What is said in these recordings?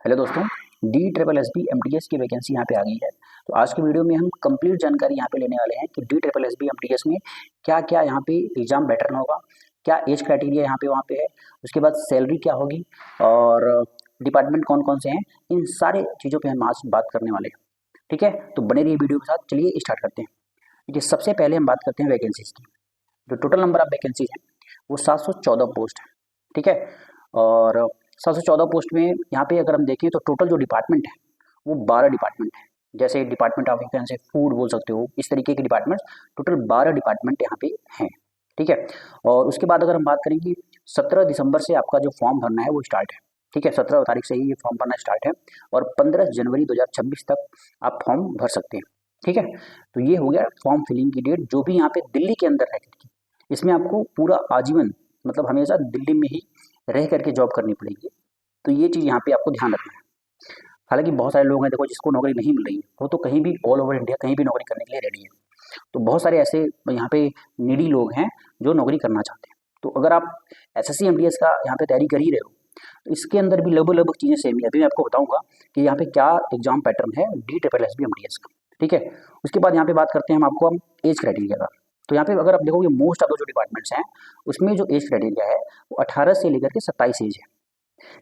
Hello दोस्तों, DSSB MTS की vacancy यहाँ पे आ गई है। तो आज की वीडियो में हम कंप्लीट जानकारी यहाँ पे लेने वाले हैं कि DSSB MTS में क्या क्या यहाँ पे एग्जाम पैटर्न होगा, क्या एज क्राइटेरिया यहाँ पे वहाँ पे है, उसके बाद सैलरी क्या होगी और डिपार्टमेंट कौन कौन से हैं। इन सारे चीज़ों पे हम आज बात करने वाले हैं। ठीक है, तो बने रहिए वीडियो के साथ। चलिए स्टार्ट करते हैं। देखिए, सबसे पहले हम बात करते हैं वैकेंसीज की। जो टोटल नंबर ऑफ वैकेंसीज हैं वो 714 पोस्ट है। ठीक है, और 714 पोस्ट में यहाँ पे अगर हम देखें तो टोटल जो डिपार्टमेंट है वो 12 डिपार्टमेंट है। जैसे डिपार्टमेंट ऑफ से फूड बोल सकते हो, इस तरीके के डिपार्टमेंट्स, टोटल 12 डिपार्टमेंट यहाँ पे हैं। ठीक है, और उसके बाद अगर हम बात करें कि 17 दिसंबर से आपका जो फॉर्म भरना है वो स्टार्ट है। ठीक है, 17 तारीख से ही ये फॉर्म भरना स्टार्ट है और 15 जनवरी 2026 तक आप फॉर्म भर सकते हैं। ठीक है, तो ये हो गया फॉर्म फिलिंग की डेट, जो भी यहाँ पे दिल्ली के अंदर है। इसमें आपको पूरा आजीवन मतलब हमेशा दिल्ली में ही रह करके जॉब करनी पड़ेगी। तो ये चीज़ यहाँ पे आपको ध्यान रखना है। हालांकि बहुत सारे लोग हैं देखो जिसको नौकरी नहीं मिल रही है, वो तो कहीं भी ऑल ओवर इंडिया कहीं भी नौकरी करने के लिए रेडी है। तो बहुत सारे ऐसे यहाँ पे नीडी लोग हैं जो नौकरी करना चाहते हैं। तो अगर आप SSC MTS का यहाँ पे तैयारी कर ही रहे हो तो इसके अंदर भी लगभग चीज़ें सेम है। अभी मैं आपको बताऊंगा कि यहाँ पे क्या एग्जाम पैटर्न है DSSB MTS का। ठीक है, उसके बाद यहाँ पे बात करते हैं हम एज क्राइटेरिया का। तो यहाँ पे अगर आप देखोगे मोस्ट ऑफ द जो डिपार्टमेंट्स हैं उसमें जो एज क्राइटेरिया है वो 18 से लेकर के 27 एज है।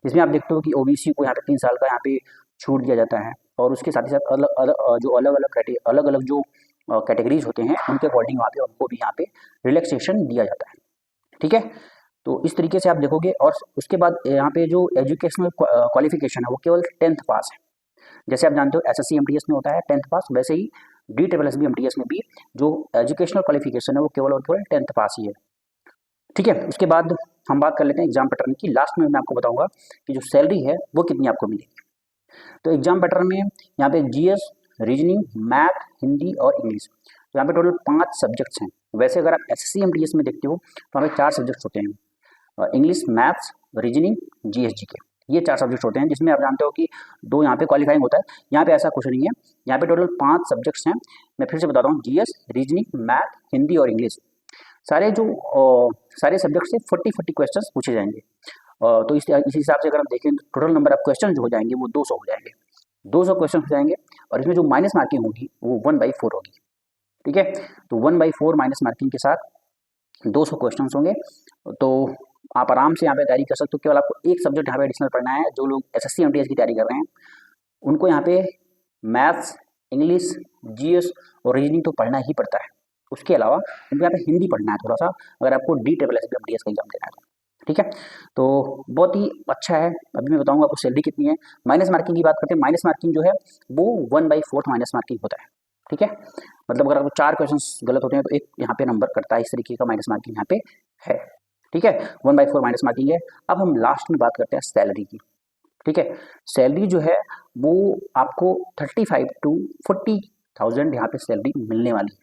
जिसमें आप देखते हो कि OBC को यहाँ पे 3 साल का यहाँ पे छूट दिया जाता है और उसके साथ ही साथ अलग अलग जो कैटेगरीज होते हैं उनके अकॉर्डिंग वहाँ पे उनको भी यहाँ पे रिलैक्सेशन दिया जाता है। ठीक है, तो इस तरीके से आप देखोगे। और उसके बाद यहाँ पे जो एजुकेशनल क्वालिफिकेशन है वो केवल 10th पास है। जैसे आप जानते हो SSC MTS में होता है 10th पास, वैसे ही DSSB MTS में भी जो एजुकेशनल क्वालिफिकेशन है वो केवल और केवल 10th पास ही है। ठीक है, उसके बाद हम बात कर लेते हैं एग्जाम पैटर्न की। लास्ट में मैं आपको बताऊंगा कि जो सैलरी है वो कितनी आपको मिलेगी। तो एग्जाम पैटर्न में यहाँ पे GS, रीजनिंग, मैथ, हिंदी और इंग्लिश, तो यहाँ पे टोटल 5 सब्जेक्ट्स हैं। वैसे अगर आप SSC MTS में देखते हो तो हमें 4 सब्जेक्ट्स होते हैं, English, maths, reasoning, GS GK। ये 4 सब्जेक्ट्स होते हैं जिसमें आप जानते हो कि 2 यहाँ पे क्वालिफाइंग होता है। यहाँ पे ऐसा कुछ नहीं है, यहाँ पे टोटल 5 सब्जेक्ट्स हैं। मैं फिर से बताता हूँ, GS, रीजनिंग, मैथ, हिंदी और इंग्लिश, सारे सब्जेक्ट से 40 क्वेश्चंस पूछे जाएंगे। तो इस हिसाब से अगर हम देखें तो टोटल नंबर ऑफ क्वेश्चन जो हो जाएंगे वो 200 हो जाएंगे। 200 क्वेश्चन हो जाएंगे और इसमें जो माइनस मार्किंग होगी वो 1/4 होगी। ठीक है, तो 1/4 माइनस मार्किंग के साथ 200 क्वेश्चन होंगे। तो आप आराम से यहाँ पे तैयारी कर सकते हो। केवल आपको एक सब्जेक्ट यहाँ पे एडिशनल पढ़ना है। जो लोग SSC MTS की तैयारी कर रहे हैं उनको यहाँ पे मैथ्स, इंग्लिश, GS और रीजनिंग तो पढ़ना ही पड़ता है। उसके अलावा उनको यहाँ पे हिंदी पढ़ना है थोड़ा सा, अगर आपको DSSB MTS का एग्जाम देना है तो। ठीक है, तो बहुत ही अच्छा है। अभी मैं बताऊंगा आपको सैलरी कितनी है। माइनस मार्किंग की बात करते हैं। माइनस मार्किंग जो है वो 1/4 माइनस मार्किंग होता है। ठीक है, मतलब अगर आपको 4 क्वेश्चन गलत होते हैं तो एक यहाँ पे नंबर कटता है। इस तरीके का माइनस मार्किंग यहाँ पे है। ठीक है, 1/4 माइनस मार्किंग है। अब हम लास्ट में बात करते हैं सैलरी की। ठीक है, सैलरी जो है वो आपको 35 to 40,000 यहाँ पे सैलरी मिलने वाली है,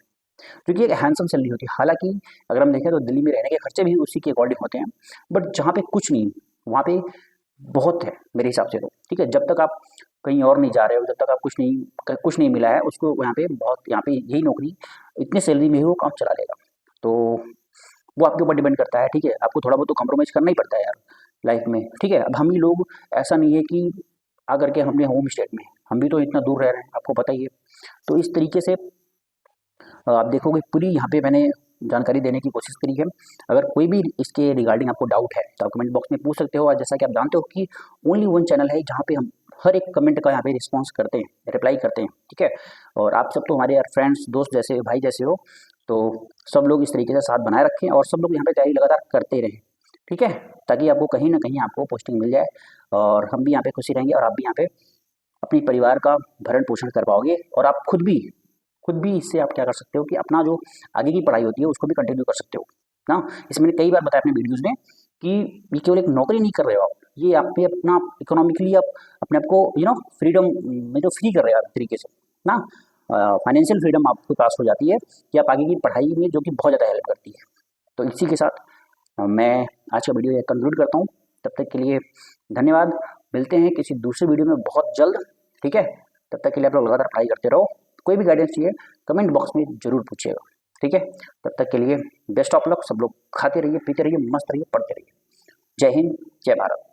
जो कि एक हैंडसम सैलरी होती है। हालांकि अगर हम देखें तो दिल्ली में रहने के खर्चे भी उसी के अकॉर्डिंग होते हैं, बट जहाँ पे कुछ नहीं वहाँ पे बहुत है मेरे हिसाब से तो। ठीक है, जब तक आप कहीं और नहीं जा रहे हो, जब तक आप कुछ नहीं मिला है उसको यहाँ पे यही नौकरी इतने सैलरी में ही वो काम चला लेगा। तो वो आपके ऊपर डिपेंड करता है। ठीक है, आपको थोड़ा बहुत तो कॉम्प्रोमाइज़ करना ही पड़ता है यार लाइफ में। ठीक है, अब हम ही लोग, ऐसा नहीं है कि आकर के हमने होम स्टेट में, हम भी तो इतना दूर रह रहे हैं, आपको पता ही है। तो इस तरीके से आप देखोगे पूरी यहाँ पे मैंने जानकारी देने की कोशिश करी है। अगर कोई भी इसके रिगार्डिंग आपको डाउट है तो आप कमेंट बॉक्स में पूछ सकते हो। और जैसा कि आप जानते हो कि ओनली वन चैनल है जहाँ पे हम हर एक कमेंट का यहाँ पे रिस्पॉन्स करते हैं, रिप्लाई करते हैं। ठीक है, और आप सब तो हमारे यार फ्रेंड्स, दोस्त जैसे, भाई जैसे हो। तो सब लोग इस तरीके से साथ बनाए रखें और सब लोग यहाँ पे तैयारी लगातार करते रहें। ठीक है, ताकि आपको कहीं ना कहीं आपको पोस्टिंग मिल जाए और हम भी यहाँ पे खुशी रहेंगे और आप भी यहाँ पे अपने परिवार का भरण पोषण कर पाओगे। और आप खुद भी इससे आप क्या कर सकते हो कि अपना जो आगे की पढ़ाई होती है उसको भी कंटिन्यू कर सकते हो ना। इसमें मैंने कई बार बताया अपने वीडियोज़ में कि ये केवल एक नौकरी नहीं कर रहे हो आप, ये आप पे अपना इकोनॉमिकली आप अपने आप को फ्रीडम में जो फ्री कर रहे हो आप तरीके से ना। फाइनेंशियल फ्रीडम आपके पास हो जाती है कि आप आगे की पढ़ाई में, जो कि बहुत ज़्यादा हेल्प करती है। तो इसी के साथ मैं आज का वीडियो कंक्लूड करता हूँ। तब तक के लिए धन्यवाद। मिलते हैं किसी दूसरे वीडियो में बहुत जल्द। ठीक है, तब तक के लिए आप लोग लगातार पढ़ाई करते रहो। कोई भी गाइडेंस चाहिए कमेंट बॉक्स में जरूर पूछिएगा। ठीक है, तब तक के लिए बेस्ट ऑफ लक। सब लोग खाते रहिए, पीते रहिए, मस्त रहिए, पढ़ते रहिए। जय हिंद, जय भारत।